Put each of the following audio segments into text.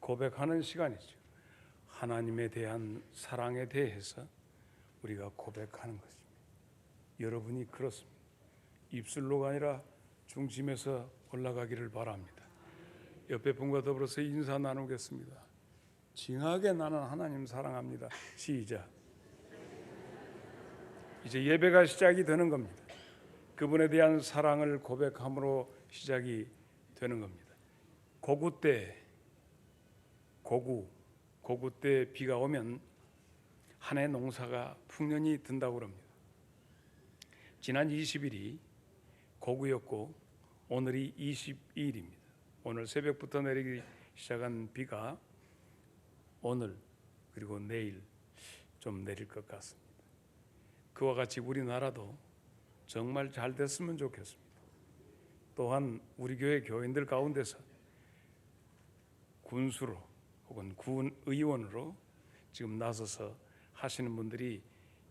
고백하는 시간이죠. 하나님에 대한 사랑에 대해서 우리가 고백하는 것입니다. 여러분이 그렇습니다. 입술로가 아니라 중심에서 올라가기를 바랍니다. 옆에 분과 더불어서 인사 나누겠습니다. 징하게 나는 하나님 사랑합니다. 시작. 이제 예배가 시작이 되는 겁니다. 그분에 대한 사랑을 고백함으로 시작이 되는 겁니다. 고구 때 비가 오면 한 해 농사가 풍년이 든다고 합니다. 지난 20일이 고구였고 오늘이 22일입니다. 오늘 새벽부터 내리기 시작한 비가 오늘 그리고 내일 좀 내릴 것 같습니다. 그와 같이 우리나라도 정말 잘 됐으면 좋겠습니다. 또한 우리 교회 교인들 가운데서 군수로 혹은 군의원으로 지금 나서서 하시는 분들이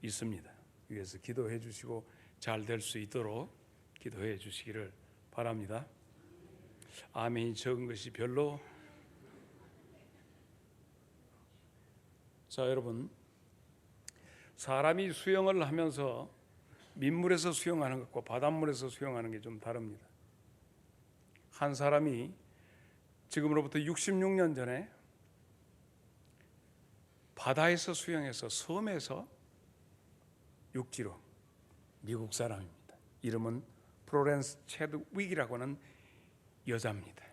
있습니다. 위에서 기도해 주시고 잘 될 수 있도록 기도해 주시기를 바랍니다. 아멘이 적은 것이 별로. 자, 여러분, 사람이 수영을 하면서 민물에서 수영하는 것과 바닷물에서 수영하는 게 좀 다릅니다. 한 사람이 지금으로부터 66년 전에 바다에서 수영해서 섬에서 육지로, 미국 사람입니다. 이름은 플로렌스 체드윅이라고 하는 여자입니다.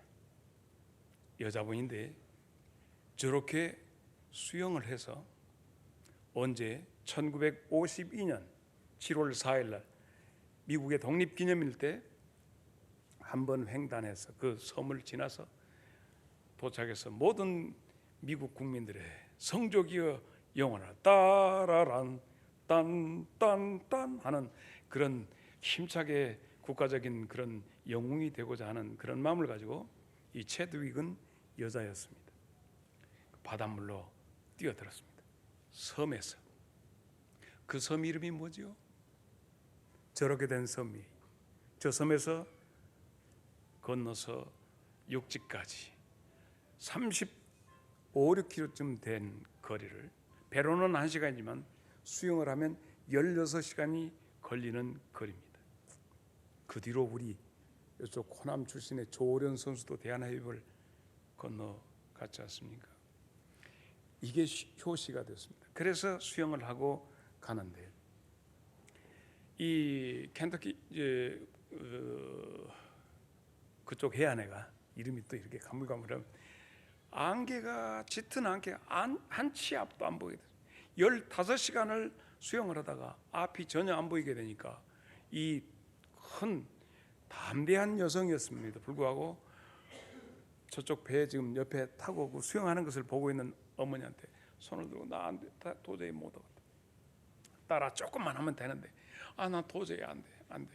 여자분인데 저렇게 수영을 해서 언제 1952년 7월 4일 날 미국의 독립기념일 때 한 번 횡단해서 그 섬을 지나서 도착해서 모든 미국 국민들의 성조기어 영원하 따라란 딴딴딴 하는 그런 힘차게 국가적인 그런 영웅이 되고자 하는 그런 마음을 가지고 이 체드윅은 여자였습니다. 바닷물로 뛰어들었습니다. 섬에서. 그 섬 이름이 뭐죠? 저렇게 된 섬이 저 섬에서 건너서 육지까지 35-6km쯤 된 거리를 배로는 1시간이지만 수영을 하면 16시간이 걸리는 거리입니다. 그 뒤로 우리 이쪽 호남 출신의 조오련 선수도 대한해협을 건너갔지 않습니까? 이게 효시가 됐습니다. 그래서 수영을 하고 가는데 이 켄터키 그쪽 해안에가 이름이 또 이렇게 가물가물하면 안개가 짙은 안개가 한 치 앞도 안 보이게 됐어요. 15시간을 수영을 하다가 앞이 전혀 안 보이게 되니까 이 큰 담대한 여성이었습니다. 불구하고 저쪽 배에 지금 옆에 타고 수영하는 것을 보고 있는 어머니한테 손을 들고 나 안 돼, 도저히 못 하겠다. 따라 조금만 하면 되는데 나 도저히 안 돼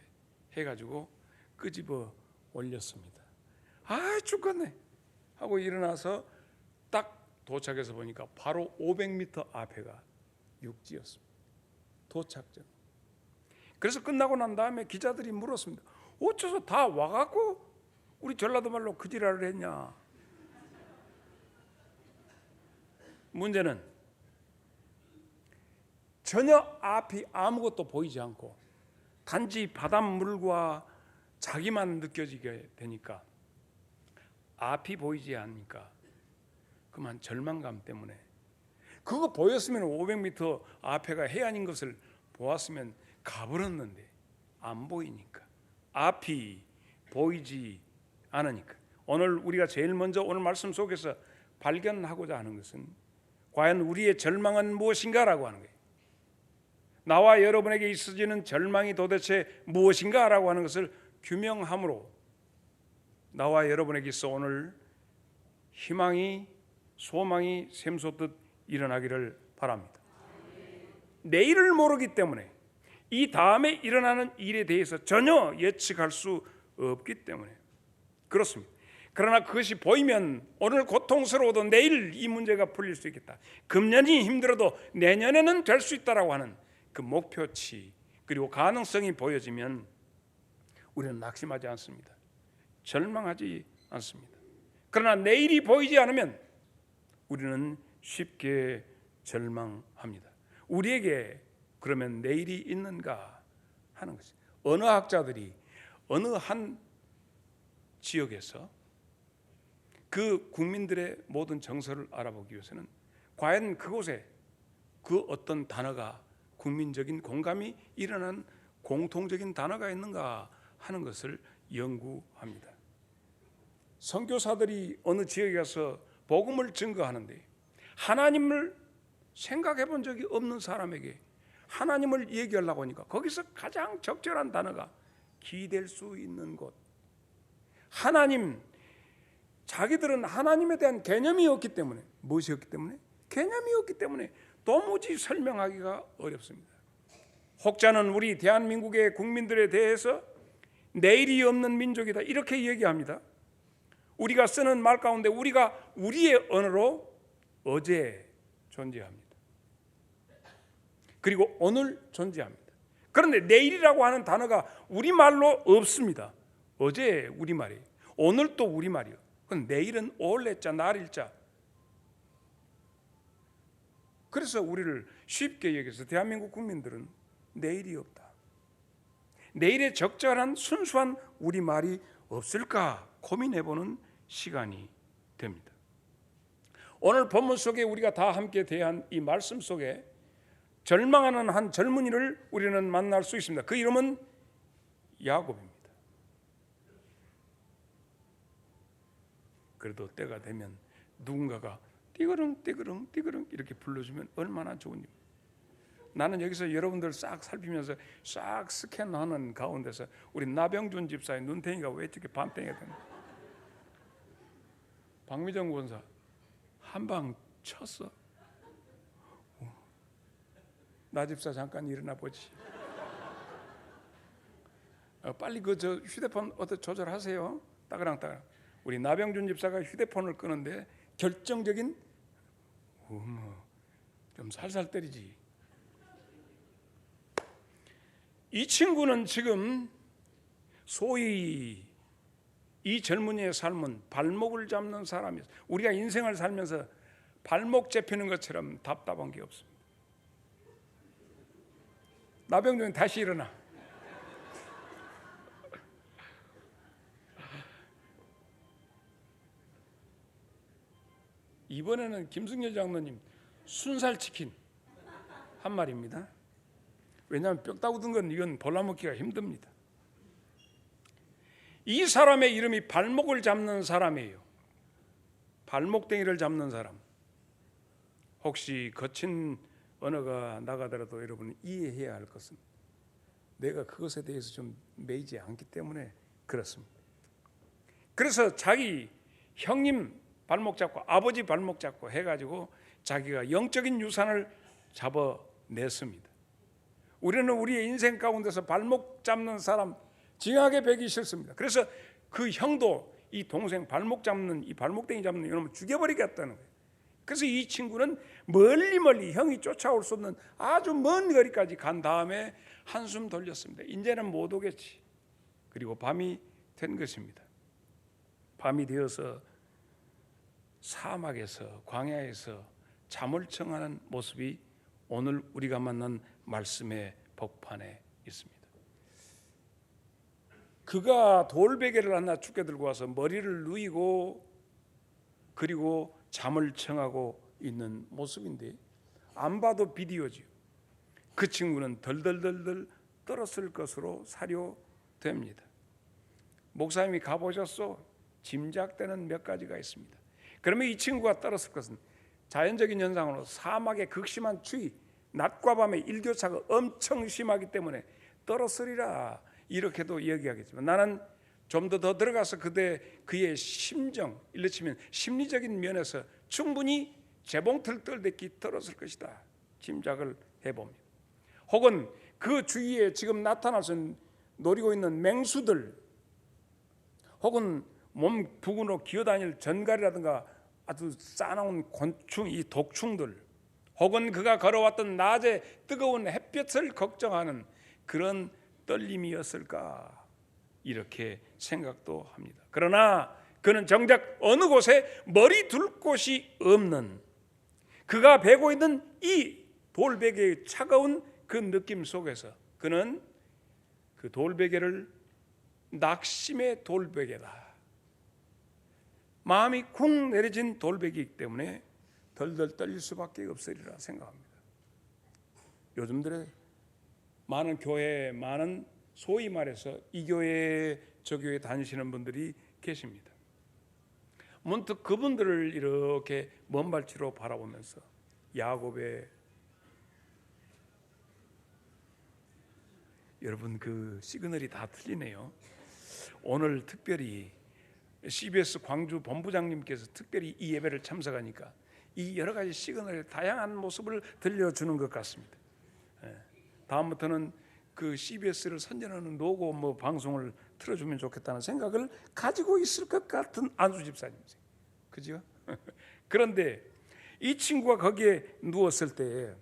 해가지고 끄집어 올렸습니다. 죽겠네 하고 일어나서 딱 도착해서 보니까 바로 500m 앞에가 육지였습니다. 도착 전. 그래서 끝나고 난 다음에 기자들이 물었습니다. 어째서 다 와갖고 우리 전라도 말로 그 지랄을 했냐. 문제는 전혀 앞이 아무것도 보이지 않고 단지 바닷물과 자기만 느껴지게 되니까 앞이 보이지 않으니까 그만 절망감 때문에 그거 보였으면 500m 앞에가 해안인 것을 보았으면 가버렸는데 안 보이니까 앞이 보이지 않으니까 오늘 우리가 제일 먼저 오늘 말씀 속에서 발견하고자 하는 것은 과연 우리의 절망은 무엇인가라고 하는 거예요. 나와 여러분에게 있어지는 절망이 도대체 무엇인가라고 하는 것을 규명함으로 나와 여러분에게 있어 오늘 희망이 소망이 샘솟듯 일어나기를 바랍니다. 내일을 모르기 때문에 이 다음에 일어나는 일에 대해서 전혀 예측할 수 없기 때문에 그렇습니다. 그러나 그것이 보이면 오늘 고통스러워도 내일 이 문제가 풀릴 수 있겠다. 금년이 힘들어도 내년에는 될 수 있다라고 하는 그 목표치 그리고 가능성이 보여지면 우리는 낙심하지 않습니다. 절망하지 않습니다. 그러나 내일이 보이지 않으면 우리는 쉽게 절망합니다. 우리에게 그러면 내일이 있는가 하는 것이, 어느 학자들이 어느 한 지역에서 그 국민들의 모든 정서를 알아보기 위해서는 과연 그곳에 그 어떤 단어가 국민적인 공감이 일어난 공통적인 단어가 있는가 하는 것을 연구합니다. 선교사들이 어느 지역에 가서 복음을 증거하는데 하나님을 생각해 본 적이 없는 사람에게 하나님을 얘기하려고 하니까 거기서 가장 적절한 단어가 기댈 수 있는 곳. 하나님, 자기들은 하나님에 대한 개념이 없기 때문에, 무엇이 없기 때문에? 개념이 없기 때문에 도무지 설명하기가 어렵습니다. 혹자는 우리 대한민국의 국민들에 대해서 내일이 없는 민족이다 이렇게 얘기합니다. 우리가 쓰는 말 가운데 우리가 우리의 언어로 어제 존재합니다. 그리고 오늘 존재합니다. 그런데 내일이라고 하는 단어가 우리말로 없습니다. 어제 우리말이에요. 오늘 또 우리말이에요. 그럼 내일은 올해자, 날일자. 그래서 우리를 쉽게 여겨서 대한민국 국민들은 내일이 없다. 내일에 적절한 순수한 우리말이 없을까 고민해보는 시간이 됩니다. 오늘 본문 속에 우리가 다 함께 대한 이 말씀 속에 절망하는 한 젊은이를 우리는 만날 수 있습니다. 그 이름은 야곱입니다. 그래도 때가 되면 누군가가 띠그릉 띠그릉 띠그릉 이렇게 불러주면 얼마나 좋은 일. 나는 여기서 여러분들 싹 살피면서 싹 스캔하는 가운데서 우리 나병준 집사의 눈탱이가 왜 이렇게 밤탱이가 되나. 박미정 권사 한 방 쳤어. 나 집사 잠깐 일어나 보지. 빨리 그 저 휴대폰 어떻게 조절하세요. 따그랑 따그랑. 우리 나병준 집사가 휴대폰을 끄는데 결정적인 좀 살살 때리지. 이 친구는 지금 소위 이 젊은이의 삶은 발목을 잡는 사람이었어요. 우리가 인생을 살면서 발목 잡히는 것처럼 답답한 게 없습니다. 나병준 다시 일어나. 이번에는 김승열 장로님 순살치킨 한 말입니다. 왜냐하면 뼈다구 든 건 이건 볼라먹기가 힘듭니다. 이 사람의 이름이 발목을 잡는 사람이에요. 발목댕이를 잡는 사람. 혹시 거친 언어가 나가더라도 여러분은 이해해야 할 것은 내가 그것에 대해서 좀 매이지 않기 때문에 그렇습니다. 그래서 자기 형님 발목 잡고 아버지 발목 잡고 해가지고 자기가 영적인 유산을 잡아냈습니다. 우리는 우리의 인생 가운데서 발목 잡는 사람 징하게 배기 싫습니다. 그래서 그 형도 이 동생 발목 잡는 이 발목댕이 잡는 이놈을 죽여버리겠다는 거예요. 그래서 이 친구는 멀리 형이 쫓아올 수 없는 아주 먼 거리까지 간 다음에 한숨 돌렸습니다. 이제는 못 오겠지. 그리고 밤이 된 것입니다. 밤이 되어서 사막에서 광야에서 잠을 청하는 모습이 오늘 우리가 만난 말씀의 복판에 있습니다. 그가 돌베개를 하나 죽게 들고 와서 머리를 누이고 그리고 잠을 청하고 있는 모습인데 안 봐도 비디오지요. 그 친구는 덜덜덜덜 떨었을 것으로 사료됩니다. 목사님이 가보셨소? 짐작되는 몇 가지가 있습니다. 그러면 이 친구가 떨었을 것은 자연적인 현상으로 사막의 극심한 추위, 낮과 밤의 일교차가 엄청 심하기 때문에 떨었으리라 이렇게도 얘기하겠지만 나는 좀 더 들어가서 그의 심정, 일러 치면 심리적인 면에서 충분히 재봉틀 떨듯이 떨었을 것이다 짐작을 해봅니다. 혹은 그 주위에 지금 나타나서 노리고 있는 맹수들 혹은 몸 부근으로 기어다닐 전갈이라든가 아주 싸나운 곤충, 이 독충들 혹은 그가 걸어왔던 낮에 뜨거운 햇볕을 걱정하는 그런 떨림이었을까 이렇게 생각도 합니다. 그러나 그는 정작 어느 곳에 머리 둘 곳이 없는 그가 베고 있는 이 돌베개의 차가운 그 느낌 속에서 그는 그 돌베개를 낙심의 돌베개다, 마음이 쿵 내려진 돌베개이기 때문에 덜덜 떨릴 수밖에 없으리라 생각합니다. 요즘들의 많은 교회, 많은 소위 말해서 이 교회 저 교회 다니시는 분들이 계십니다. 문득 그분들을 이렇게 먼발치로 바라보면서 야곱의, 여러분 그 시그널이 다 틀리네요. 오늘 특별히 CBS 광주 본부장님께서 특별히 이 예배를 참석하니까 이 여러 가지 시그널의 다양한 모습을 들려주는 것 같습니다. 다음부터는 그 CBS를 선전하는 로고 뭐 방송을 틀어주면 좋겠다는 생각을 가지고 있을 것 같은 안수 집사님, 그죠? 그런데 이 친구가 거기에 누웠을 때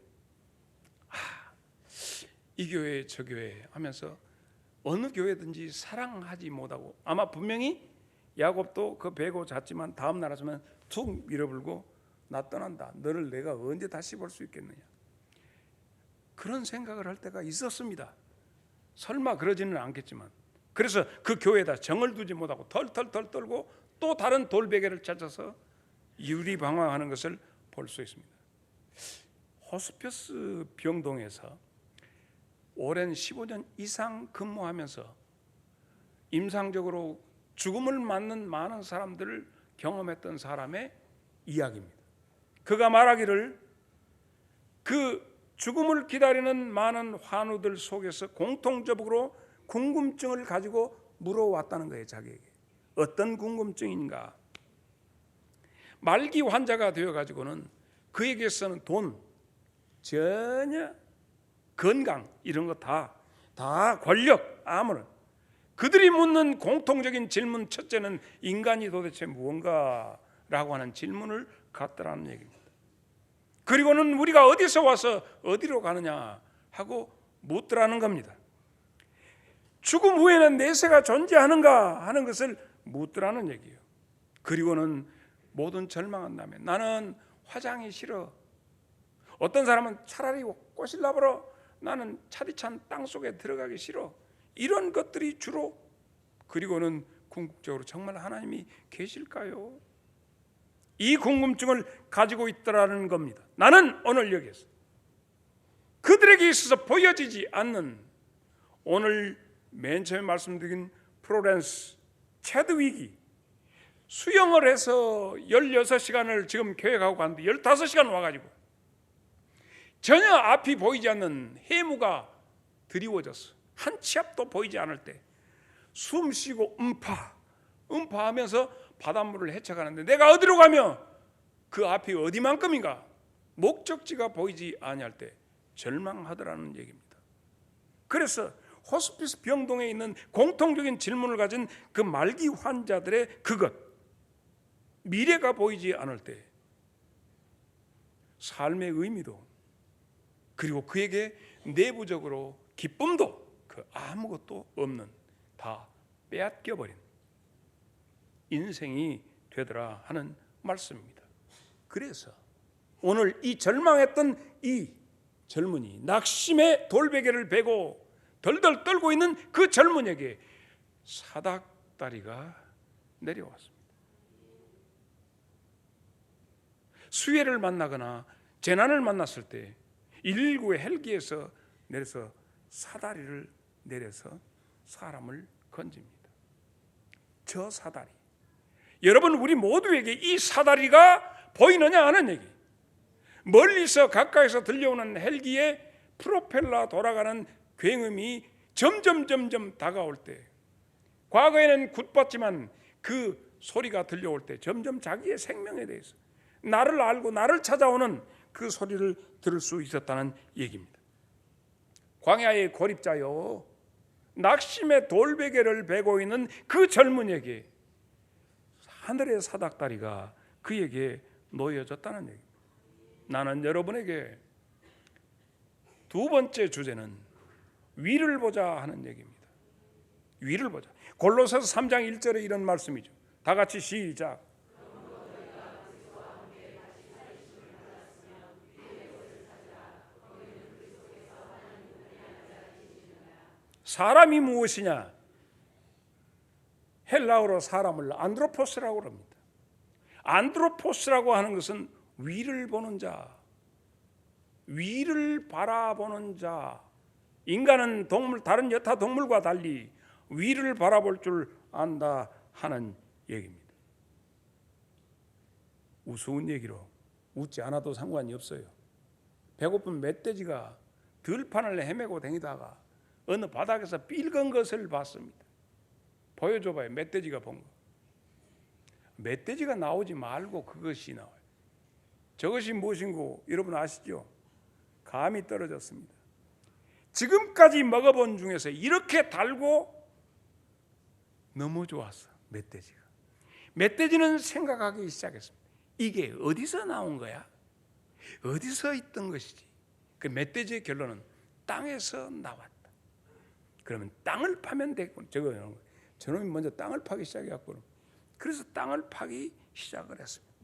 이 교회 저 교회 하면서 어느 교회든지 사랑하지 못하고, 아마 분명히 야곱도 그 베고 잤지만 다음 날 아침에 툭 밀어불고 나 떠난다, 너를 내가 언제 다시 볼 수 있겠느냐, 그런 생각을 할 때가 있었습니다. 설마 그러지는 않겠지만, 그래서 그 교회에다 정을 두지 못하고 털털털 떨고 또 다른 돌베개를 찾아서 유리방황하는 것을 볼 수 있습니다. 호스피스 병동에서 오랜 15년 이상 근무하면서 임상적으로 죽음을 맞는 많은 사람들을 경험했던 사람의 이야기입니다. 그가 말하기를 그 죽음을 기다리는 많은 환우들 속에서 공통적으로 궁금증을 가지고 물어왔다는 거예요. 자기에게 어떤 궁금증인가. 말기 환자가 되어가지고는 그에게서는 돈, 전혀 건강 이런 거 다 권력, 아무런, 그들이 묻는 공통적인 질문 첫째는 인간이 도대체 무언가라고 하는 질문을 갖더라는 얘기입니다. 그리고는 우리가 어디서 와서 어디로 가느냐 하고 묻더라는 겁니다. 죽음 후에는 내세가 존재하는가 하는 것을 묻더라는 얘기예요. 그리고는 모든 절망한 다음에 나는 화장이 싫어, 어떤 사람은 차라리 꽃을 나보러 나는 차디찬 땅 속에 들어가기 싫어, 이런 것들이 주로. 그리고는 궁극적으로 정말 하나님이 계실까요? 이 궁금증을 가지고 있더라는 겁니다. 나는 오늘 여기에서 그들에게 있어서 보여지지 않는, 오늘 맨 처음에 말씀드린 플로렌스 체드윅이 수영을 해서 16시간을 지금 계획하고 갔는데 15시간 와가지고 전혀 앞이 보이지 않는 해무가 드리워졌어. 한 치 앞도 보이지 않을 때 숨 쉬고 음파하면서 바닷물을 헤쳐가는데 내가 어디로 가며 그 앞이 어디만큼인가, 목적지가 보이지 아니할 때 절망하더라는 얘기입니다. 그래서 호스피스 병동에 있는 공통적인 질문을 가진 그 말기 환자들의 그것, 미래가 보이지 않을 때 삶의 의미도, 그리고 그에게 내부적으로 기쁨도 그 아무것도 없는, 다 빼앗겨버린 인생이 되더라 하는 말씀입니다. 그래서 오늘 이 절망했던 이 젊은이, 낙심의 돌베개를 베고 덜덜 떨고 있는 그 젊은이에게 사닥다리가 내려왔습니다. 수해를 만나거나 재난을 만났을 때 119의 헬기에서 내려서 사다리를 내려서 사람을 건집니다. 저 사다리, 여러분 우리 모두에게 이 사다리가 보이느냐 하는 얘기. 멀리서 가까이서 들려오는 헬기의 프로펠러 돌아가는 굉음이 점점 다가올 때, 과거에는 굿봤지만 그 소리가 들려올 때 점점 자기의 생명에 대해서, 나를 알고 나를 찾아오는 그 소리를 들을 수 있었다는 얘기입니다. 광야의 고립자요, 낙심의 돌베개를 베고 있는 그 젊은이에게 하늘의 사닥다리가 그에게 놓여졌다는 얘기입니다. 나는 여러분에게 두 번째 주제는 위를 보자 하는 얘기입니다. 위를 보자. 골로새서 3장 1절에 이런 말씀이죠. 다 같이 시작. 사람이 무엇이냐? 헬라어로 사람을 안드로포스라고 합니다. 안드로포스라고 하는 것은 위를 보는 자, 위를 바라보는 자. 인간은 다른 여타 동물과 달리 위를 바라볼 줄 안다 하는 얘기입니다. 우스운 얘기로 웃지 않아도 상관이 없어요. 배고픈 멧돼지가 들판을 헤매고 다니다가 어느 바닥에서 삘건 것을 봤습니다. 보여줘봐요. 멧돼지가 본 거. 멧돼지가 나오지 말고 그것이 나와요. 저것이 무엇인고 여러분 아시죠? 감이 떨어졌습니다. 지금까지 먹어본 중에서 이렇게 달고 너무 좋았어. 멧돼지가. 멧돼지는 생각하기 시작했습니다. 이게 어디서 나온 거야? 어디서 있던 것이지? 그 멧돼지의 결론은 땅에서 나왔다. 그러면 땅을 파면 되겠군. 저놈이 먼저 땅을 파기 시작해갖고 그래서 땅을 파기 시작을 했습니다.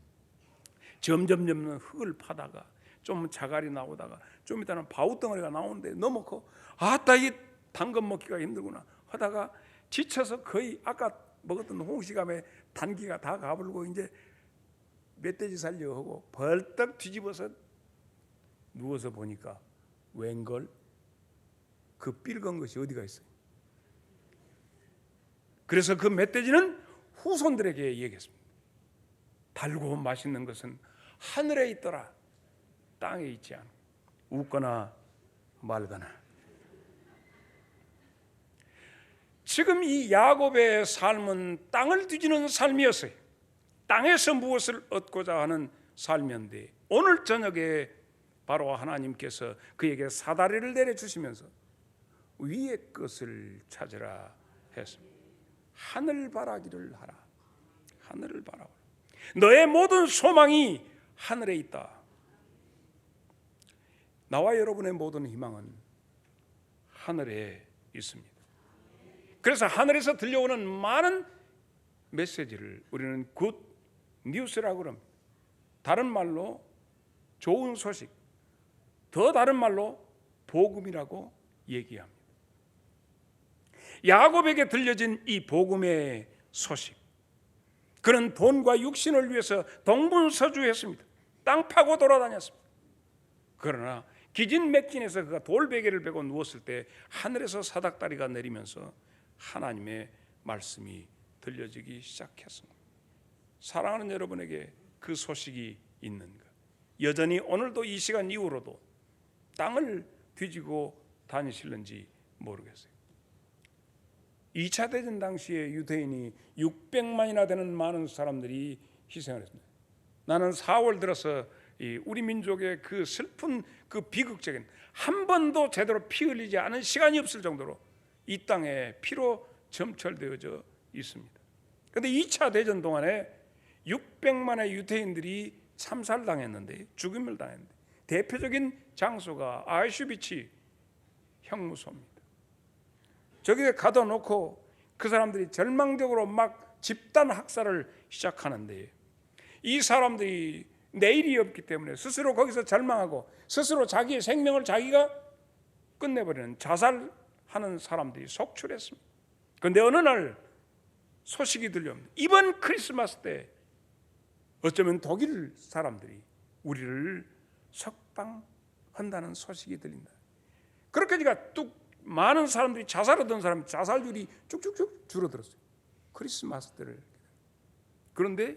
점점 흙을 파다가 좀 자갈이 나오다가 좀 이따는 바우덩어리가 나오는데 너무 커. 아따 이 당근 먹기가 힘들구나 하다가 지쳐서 거의 아까 먹었던 홍시감에 단기가 다 가불고 이제 멧돼지 살려 하고 벌떡 뒤집어서 누워서 보니까 웬걸 그 삘건 것이 어디가 있어요. 그래서 그 멧돼지는 후손들에게 얘기했습니다. 달고 맛있는 것은 하늘에 있더라. 땅에 있지 않아. 웃거나 말거나. 지금 이 야곱의 삶은 땅을 뒤지는 삶이었어요. 땅에서 무엇을 얻고자 하는 삶이었는데 오늘 저녁에 바로 하나님께서 그에게 사다리를 내려주시면서 위의 것을 찾으라 했습니다. 하늘 바라기를 하라. 하늘을 바라보라. 너의 모든 소망이 하늘에 있다. 나와 여러분의 모든 희망은 하늘에 있습니다. 그래서 하늘에서 들려오는 많은 메시지를 우리는 굿 뉴스라고 합니다. 다른 말로 좋은 소식, 더 다른 말로 복음이라고 얘기합니다. 야곱에게 들려진 이 복음의 소식, 그는 돈과 육신을 위해서 동분서주했습니다. 땅 파고 돌아다녔습니다. 그러나 기진맥진해서 그가 돌베개를 베고 누웠을 때 하늘에서 사닥다리가 내리면서 하나님의 말씀이 들려지기 시작했습니다. 사랑하는 여러분에게 그 소식이 있는가? 여전히 오늘도 이 시간 이후로도 땅을 뒤지고 다니실는지 모르겠어요. 2차 대전 당시에 유대인이 600만이나 되는 많은 사람들이 희생을 했습니다. 나는 4월 들어서 우리 민족의 그 슬픈 그 비극적인 한 번도 제대로 피 흘리지 않은 시간이 없을 정도로 이 땅에 피로 점철되어져 있습니다. 그런데 2차 대전 동안에 600만의 유대인들이 참살당했는데, 죽임을 당했는데 대표적인 장소가 아우슈비츠 형무소입니다. 저기에 가둬놓고 그 사람들이 절망적으로 막 집단 학살을 시작하는데 이 사람들이 내일이 없기 때문에 스스로 거기서 절망하고 스스로 자기의 생명을 자기가 끝내버리는 자살하는 사람들이 속출했습니다. 그런데 어느 날 소식이 들려옵니다. 이번 크리스마스 때 어쩌면 독일 사람들이 우리를 석방한다는 소식이 들린다. 그렇게 많은 사람들이 자살하던 사람 자살률이 쭉쭉쭉 줄어들었어요. 크리스마스 때를. 그런데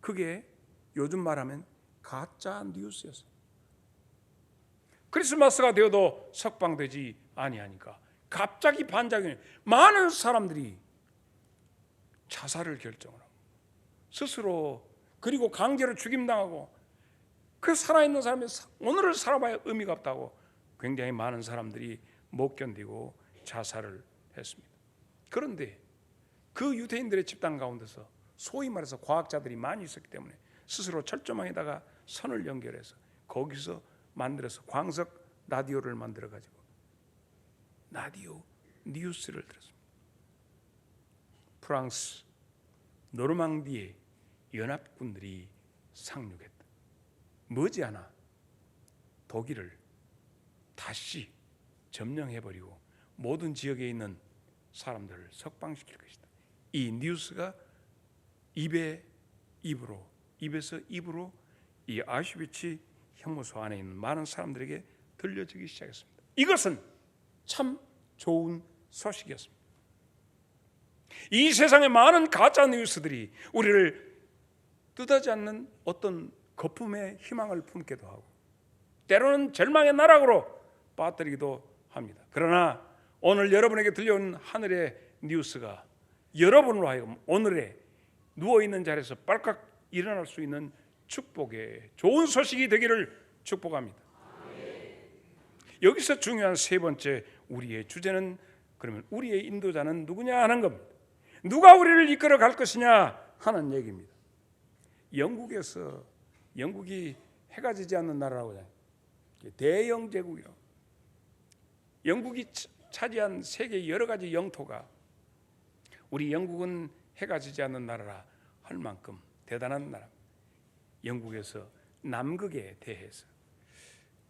그게 요즘 말하면 가짜 뉴스였어요. 크리스마스가 되어도 석방되지 아니하니까 갑자기 반작용이 많은 사람들이 자살을 결정을 하고 스스로, 그리고 강제로 죽임당하고, 그 살아있는 사람이 오늘을 살아봐야 의미가 없다고 굉장히 많은 사람들이 못 견디고 자살을 했습니다. 그런데 그 유대인들의 집단 가운데서 소위 말해서 과학자들이 많이 있었기 때문에 스스로 철조망에다가 선을 연결해서 거기서 만들어서 광석 라디오를 만들어가지고 라디오 뉴스를 들었습니다. 프랑스 노르망디에 연합군들이 상륙했다. 머지않아 독일을 다시 점령해버리고 모든 지역에 있는 사람들을 석방시킬 것이다. 이 뉴스가 입에서 입으로 이 아우슈비츠 형무소 안에 있는 많은 사람들에게 들려지기 시작했습니다. 이것은 참 좋은 소식이었습니다. 이 세상의 많은 가짜 뉴스들이 우리를 뜻하지 않는 어떤 거품의 희망을 품기도 하고 때로는 절망의 나락으로 빠뜨리기도 합니다. 그러나 오늘 여러분에게 들려온 하늘의 뉴스가 여러분으로 하여금 오늘의 누워있는 자리에서 빨깍 일어날 수 있는 축복의 좋은 소식이 되기를 축복합니다. 여기서 중요한 세 번째 우리의 주제는 그러면 우리의 인도자는 누구냐 하는 겁니다. 누가 우리를 이끌어 갈 것이냐 하는 얘기입니다. 영국이 해가 지지 않는 나라라고 하잖아요. 대영 제국이요. 영국이 차지한 세계 여러 가지 영토가 우리 영국은 해가 지지 않는 나라라 할 만큼 대단한 나라. 영국에서 남극에 대해서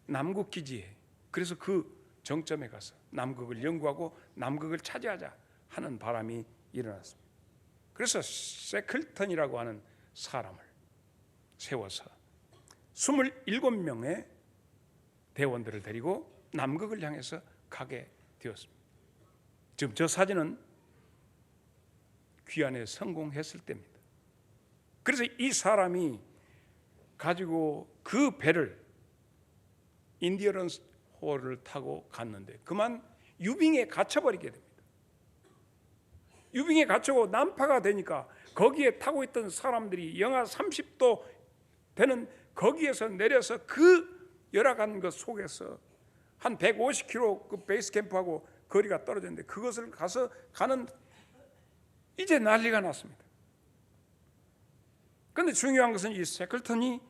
남극 기지에 그래서 그 정점에 가서 남극을 연구하고 남극을 차지하자 하는 바람이 일어났습니다. 그래서 세클턴이라고 하는 사람을 세워서 27명의 대원들을 데리고 남극을 향해서 가게 되었습니다. 지금 저 사진은 귀환에 성공했을 때입니다. 그래서 이 사람이 가지고 그 배를 인디언스 호를 타고 갔는데 그만 유빙에 갇혀버리게 됩니다. 유빙에 갇히고 난파가 되니까 거기에 타고 있던 사람들이 영하 30도 되는 거기에서 내려서 그 열악한 것 속에서 한 150km 그 베이스 캠프하고 거리가 떨어졌는데 그것을 가는 이제 난리가 났습니다. 그런데 중요한 것은 이 세클턴이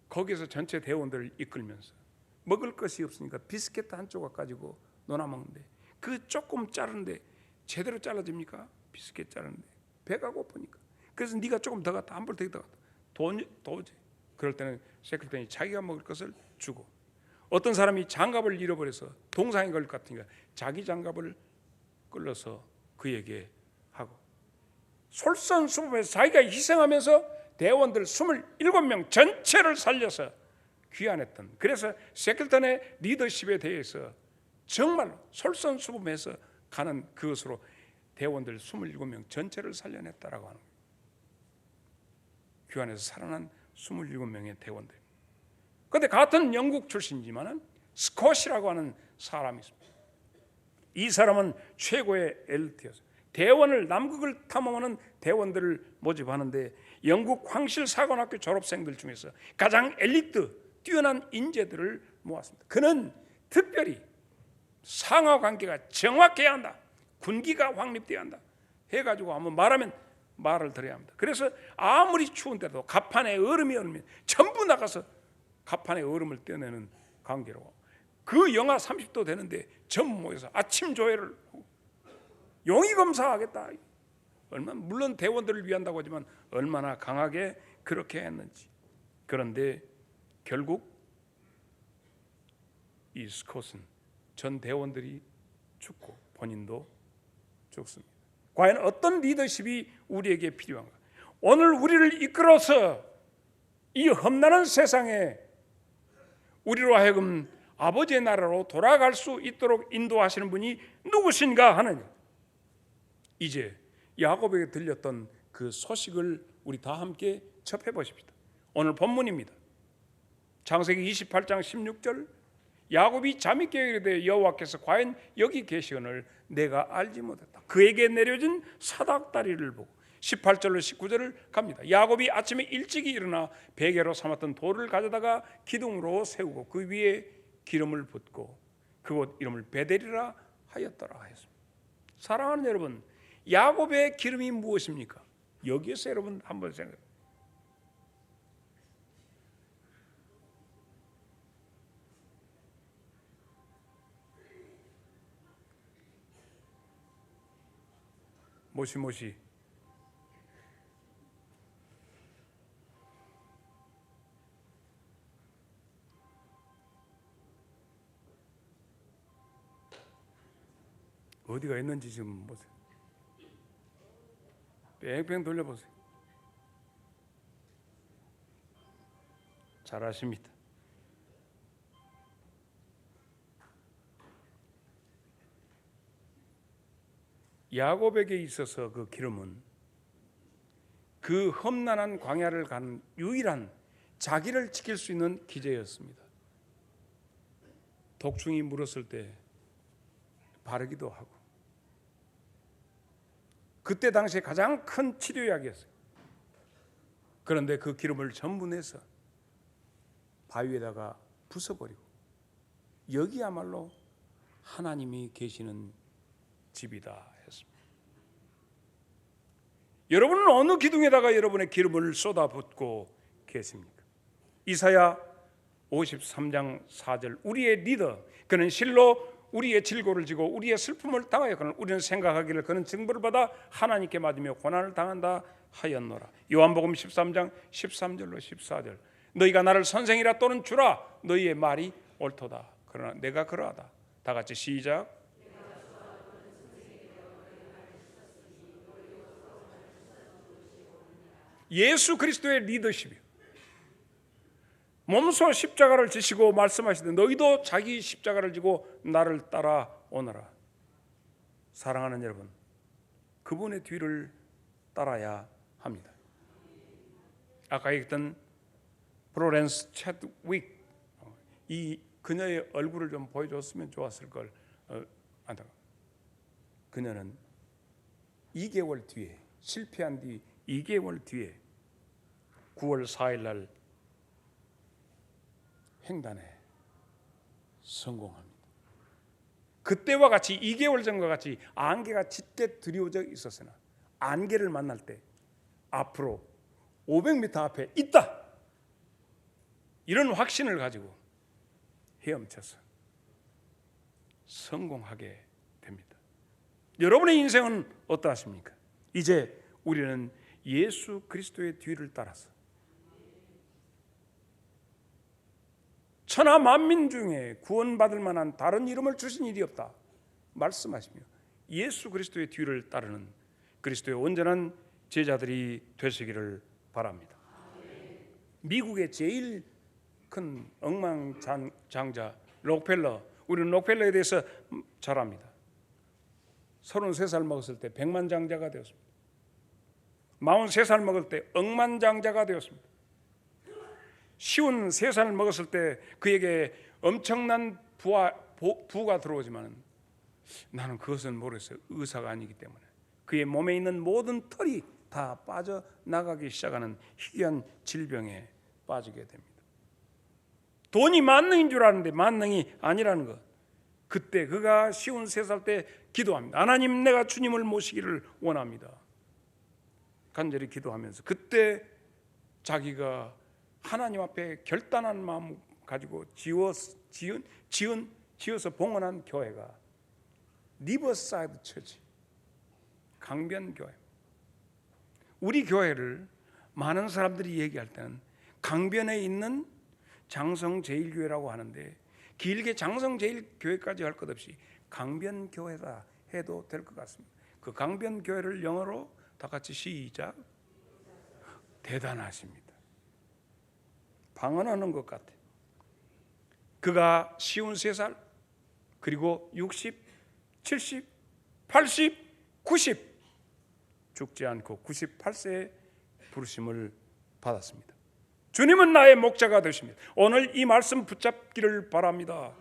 거기서 전체 대원들을 이끌면서 먹을 것이 없으니까 비스켓 한 조각 가지고 논아 먹는데 그 조금 자르는데 제대로 잘라집니까? 비스켓 자르는데 배가 고프니까 그래서 네가 조금 더 갖다 한 볼 더 갖다 도저히 그럴 때는 세클턴이 자기가 먹을 것을 주고 어떤 사람이 장갑을 잃어버려서 동상에 걸릴 것 같으니까 자기 장갑을 끌어서 그에게 하고 솔선수범해서 자기가 희생하면서 대원들 27명 전체를 살려서 귀환했던 그래서 세클턴의 리더십에 대해서 정말 솔선수범해서 가는 그것으로 대원들 27명 전체를 살려냈다라고 하는 거예요. 귀환에서 살아난 27명의 대원들. 그런데 같은 영국 출신이지만은 스콧이라고 하는 사람이 있습니다. 이 사람은 최고의 엘리트였어요. 대원을 남극을 탐험하는 대원들을 모집하는데 영국 황실사관학교 졸업생들 중에서 가장 엘리트 뛰어난 인재들을 모았습니다. 그는 특별히 상하 관계가 정확해야 한다. 군기가 확립돼야 한다. 해가지고 한번 말하면 말을 들어야 합니다. 그래서 아무리 추운데도 갑판에 얼음이 얼면 전부 나가서 갑판에 얼음을 떼내는 관계로 그 영하 30도 되는데 전부 모여서 아침 조회를 하고 용의 검사하겠다. 물론 대원들을 위한다고 하지만 얼마나 강하게 그렇게 했는지. 그런데 결국 이 스콧은 전 대원들이 죽고 본인도 죽습니다. 과연 어떤 리더십이 우리에게 필요한가? 오늘 우리를 이끌어서 이 험난한 세상에 우리로 하여금 아버지의 나라로 돌아갈 수 있도록 인도하시는 분이 누구신가 하느냐. 이제 야곱에게 들렸던 그 소식을 우리 다 함께 접해 보십시다. 오늘 본문입니다. 창세기 28장 16절 야곱이 잠이 깨게 이르되 여호와께서 과연 여기 계시거늘 내가 알지 못했다. 그에게 내려진 사닥다리를 보고 18절로 19절을 갑니다. 야곱이 아침에 일찍이 일어나 베개로 삼았던 돌을 가져다가 기둥으로 세우고 그 위에 기름을 붓고 그곳 이름을 베델이라 하였더라 하였습니다. 사랑하는 여러분, 야곱의 기름이 무엇입니까? 여기에서 여러분 한번 생각해요. 모시모시 어디가 있는지 지금 보세요. 뺑뺑 돌려보세요. 잘하십니다. 야곱에게 있어서 그 기름은 그 험난한 광야를 간 유일한 자기를 지킬 수 있는 기제였습니다. 독충이 물었을 때 바르기도 하고, 그때 당시에 가장 큰 치료약이었어요. 그런데 그 기름을 전부 내서 바위에다가 부숴버리고, 여기야말로 하나님이 계시는 집이다 했습니다. 여러분은 어느 기둥에다가 여러분의 기름을 쏟아붓고 계십니까? 이사야 53장 4절, 우리의 리더 그는 실로 우리의 질고를 지고 우리의 슬픔을 당하였거늘 우리는 생각하기를 그는 징벌을 받아 하나님께 맞으며 고난을 당한다 하였노라. 요한복음 13장 13절로 14절, 너희가 나를 선생이라 또는 주라 너희의 말이 옳도다. 그러나 내가 그러하다. 다 같이 시작. 예수 그리스도의 리더십이요. 몸소 십자가를 지시고 말씀하시되 너희도 자기 십자가를 지고 나를 따라오너라. 사랑하는 여러분, 그분의 뒤를 따라야 합니다. 아까 얘기했던 플로렌스 채드윅, 이 그녀의 얼굴을 좀 보여줬으면 좋았을 걸. 그녀는 2개월 뒤에, 실패한 뒤 2개월 뒤에 9월 4일 날 횡단에 성공합니다. 그때와 같이 2개월 전과 같이 안개가 짙게 드리워져 있었으나 안개를 만날 때 앞으로 500m 앞에 있다, 이런 확신을 가지고 헤엄쳐서 성공하게 됩니다. 여러분의 인생은 어떠하십니까? 이제 우리는 예수 그리스도의 뒤를 따라서 천하 만민 중에 구원받을 만한 다른 이름을 주신 일이 없다 말씀하시며 예수 그리스도의 뒤를 따르는 그리스도의 온전한 제자들이 되시기를 바랍니다. 미국의 제일 큰 억만장자 록펠러, 우리는 록펠러에 대해서 잘 압니다. 33살 먹었을 때 백만장자가 되었습니다. 43살 먹을 때 억만장자가 되었습니다. 53살 먹었을 때 그에게 엄청난 부가 들어오지만 나는 그것은 모르겠어요. 의사가 아니기 때문에 그의 몸에 있는 모든 털이 다 빠져나가기 시작하는 희귀한 질병에 빠지게 됩니다. 돈이 만능인 줄 아는데 만능이 아니라는 것. 그때 그가 53살 때 기도합니다. 하나님, 내가 주님을 모시기를 원합니다. 간절히 기도하면서 그때 자기가 하나님 앞에 결단한 마음 가지고 지어서 봉헌한 교회가 리버사이드 처치, 강변교회. 우리 교회를 많은 사람들이 얘기할 때는 강변에 있는 장성제일교회라고 하는데 길게 장성제일교회까지 할 것 없이 강변교회다 해도 될 것 같습니다. 그 강변교회를 영어로 다 같이 시작. 대단하십니다. 방언하는 것 같아요. 그가 53살, 그리고 60, 70, 80, 90 죽지 않고 98세에 부르심을 받았습니다. 주님은 나의 목자가 되십니다. 오늘 이 말씀 붙잡기를 바랍니다.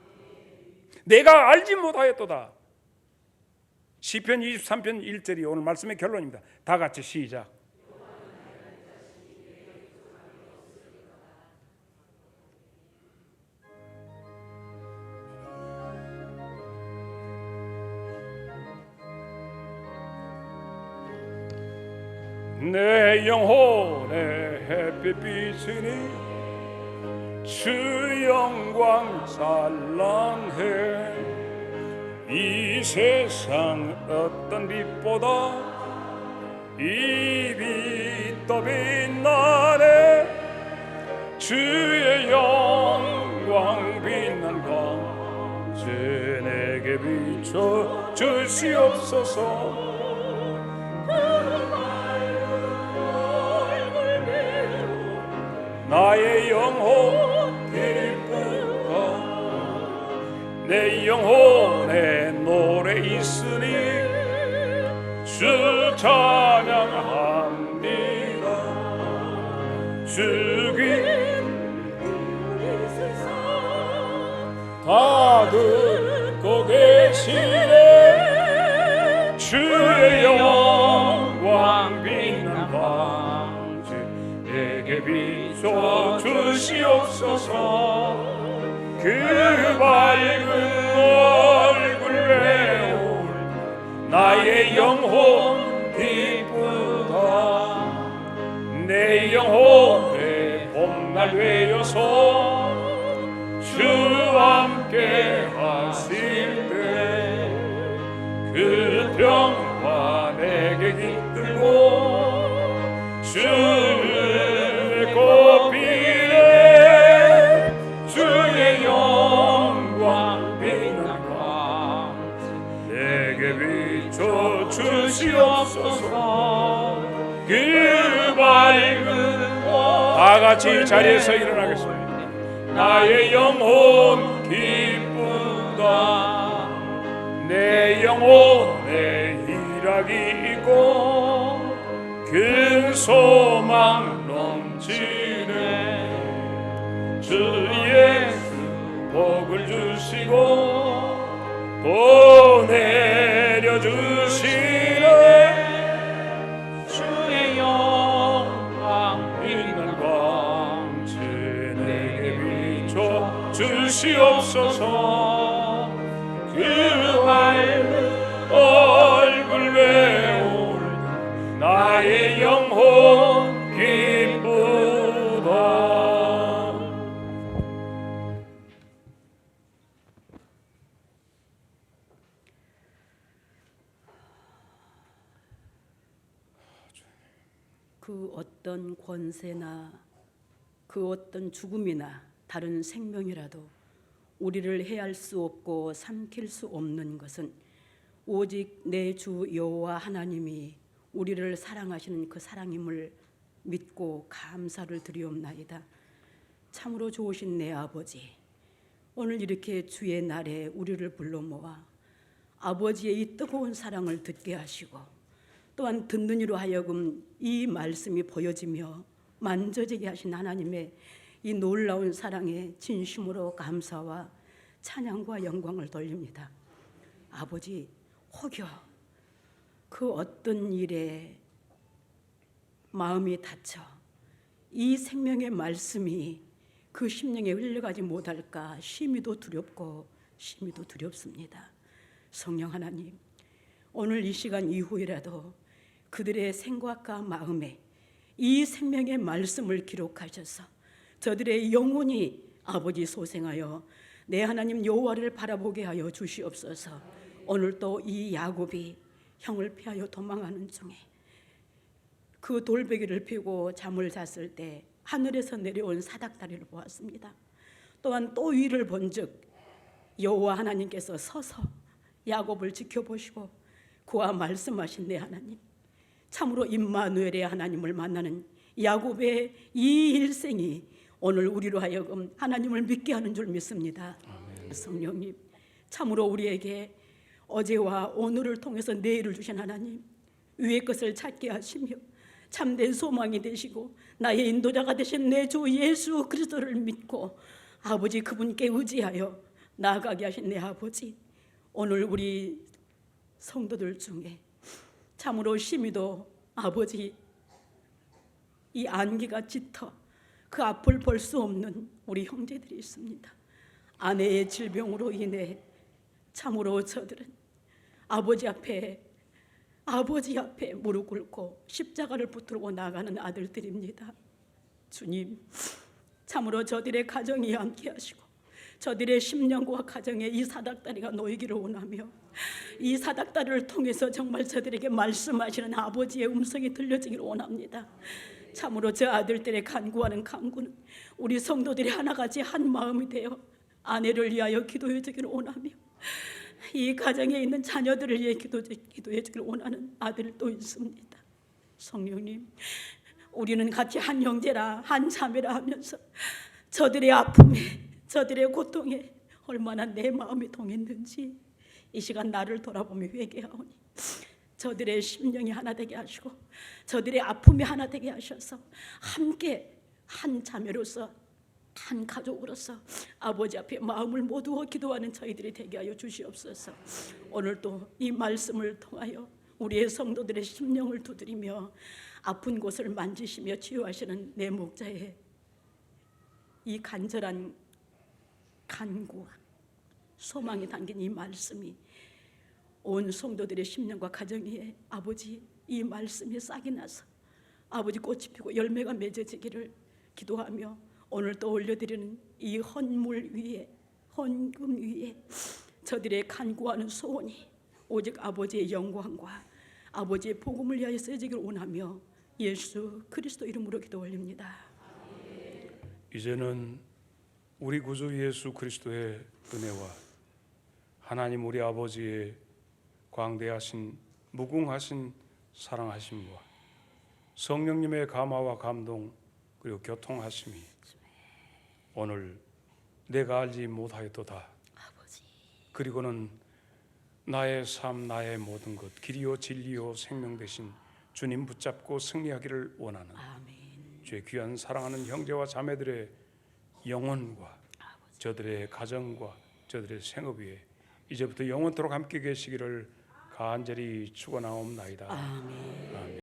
내가 알지 못하였도다. 시편 23편 1절이 오늘 말씀의 결론입니다. 다 같이 시작. 내 영혼의 햇빛 비추니 주 영광 찬란해. 이 세상 어떤 빛보다 이 빛 더 빛나네. 주의 영광 빛난 광 주 내게 비춰 주시옵소서. 나의 영혼 기쁘다. 내 영혼에 노래 있으니 주 찬양합니다. 주 다 듣고 계시네. 주의 영광 빛난 방지 내게 비춰 주시옵소서. 그 밝은 얼굴 배울 나의 영혼 기쁘다. 내 영혼에 봄날 되어서 주와 함께 하실 때 그 평화 내게 깃들고 주를 꼽히네. 주의 영광 빛난 광채 내게 비춰 주시옵소서. 그 밝은 다 같이 자리에서 일어나겠습니다. 나의 영혼 기쁘다. 내 영혼에 희락이 있고 큰 소망 넘치네. 주 예수 복을 주시고 또 내려주시네. 주의 영광 빛난 광채 내게 비춰 주시옵소서. 그 밝은 얼굴 배울 나의 영혼 기쁘다. 그 어떤 권세나 그 어떤 죽음이나 다른 생명이라도 우리를 해할 수 없고 삼킬 수 없는 것은 오직 내 주 여호와 하나님이 우리를 사랑하시는 그 사랑임을 믿고 감사를 드리옵나이다. 참으로 좋으신 내 아버지, 오늘 이렇게 주의 날에 우리를 불러 모아 아버지의 이 뜨거운 사랑을 듣게 하시고 또한 듣는 이로 하여금 이 말씀이 보여지며 만져지게 하신 하나님의 이 놀라운 사랑에 진심으로 감사와 찬양과 영광을 돌립니다. 아버지, 혹여 그 어떤 일에 마음이 다쳐 이 생명의 말씀이 그 심령에 흘러가지 못할까 심히도 두렵고 심히도 두렵습니다. 성령 하나님, 오늘 이 시간 이후이라도 그들의 생각과 마음에 이 생명의 말씀을 기록하셔서 저들의 영혼이 아버지 소생하여 내 하나님 여호와를 바라보게 하여 주시옵소서. 오늘 또 이 야곱이 형을 피하여 도망하는 중에 그 돌베개를 펴고 잠을 잤을 때 하늘에서 내려온 사닥다리를 보았습니다. 또한 또 위를 본즉 여호와 하나님께서 서서 야곱을 지켜보시고 그와 말씀하신 내 하나님, 참으로 임마누엘의 하나님을 만나는 야곱의 이 일생이 오늘 우리로 하여금 하나님을 믿게 하는 줄 믿습니다. 아멘. 성령님, 참으로 우리에게 어제와 오늘을 통해서 내일을 주신 하나님, 위의 것을 찾게 하시며 참된 소망이 되시고 나의 인도자가 되신 내 주 예수 그리스도를 믿고 아버지 그분께 의지하여 나아가게 하신 내 아버지, 오늘 우리 성도들 중에 참으로 심히도 아버지 이 안개가 짙어 그 앞을 볼 수 없는 우리 형제들이 있습니다. 아내의 질병으로 인해 참으로 저들은 아버지 앞에 무릎 꿇고 십자가를 붙들고 나가는 아들들입니다. 주님, 참으로 저들의 가정이 함께 하시고 저들의 심령과 가정에 이 사닥다리가 놓이기를 원하며 이 사닥다리를 통해서 정말 저들에게 말씀하시는 아버지의 음성이 들려지기를 원합니다. 참으로 저 아들들의 간구하는 간구는 우리 성도들이 하나같이 한 마음이 되어 아내를 위하여 기도해 주기를 원하며 이 가정에 있는 자녀들을 위해 기도해 주길 원하는 아들도 있습니다. 성령님, 우리는 같이 한 형제라 한 자매라 하면서 저들의 아픔에 저들의 고통에 얼마나 내 마음이 동했는지 이 시간 나를 돌아보며 회개하오니 저들의 심령이 하나 되게 하시고 저들의 아픔이 하나 되게 하셔서 함께 한 자매로서 한 가족으로서 아버지 앞에 마음을 모두어 기도하는 저희들이 되게 하여 주시옵소서. 오늘도 이 말씀을 통하여 우리의 성도들의 심령을 두드리며 아픈 곳을 만지시며 치유하시는 내 목자의 이 간절한 간구와 소망이 담긴 이 말씀이 온 성도들의 심령과 가정 위에 아버지 이 말씀이 싹이 나서 아버지 꽃이 피고 열매가 맺어지기를 기도하며 오늘 또 올려드리는 이 헌물 위에 헌금 위에 저들의 간구하는 소원이 오직 아버지의 영광과 아버지의 복음을 위하여 쓰여지기를 원하며 예수 그리스도 이름으로 기도 올립니다. 이제는 우리 구주 예수 그리스도의 은혜와 하나님 우리 아버지의 광대하신 무궁하신 사랑하심과 성령님의 감화와 감동 그리고 교통하심이 오늘 내가 알지 못하였도다. 그리고는 나의 삶 나의 모든 것 길이요 진리요 생명 되신 주님 붙잡고 승리하기를 원하는 주의 귀한 사랑하는 형제와 자매들의 영혼과 저들의 가정과 저들의 생업 위에 이제부터 영원토록 함께 계시기를 간절히 축원하옵나이다. 아멘. 아멘.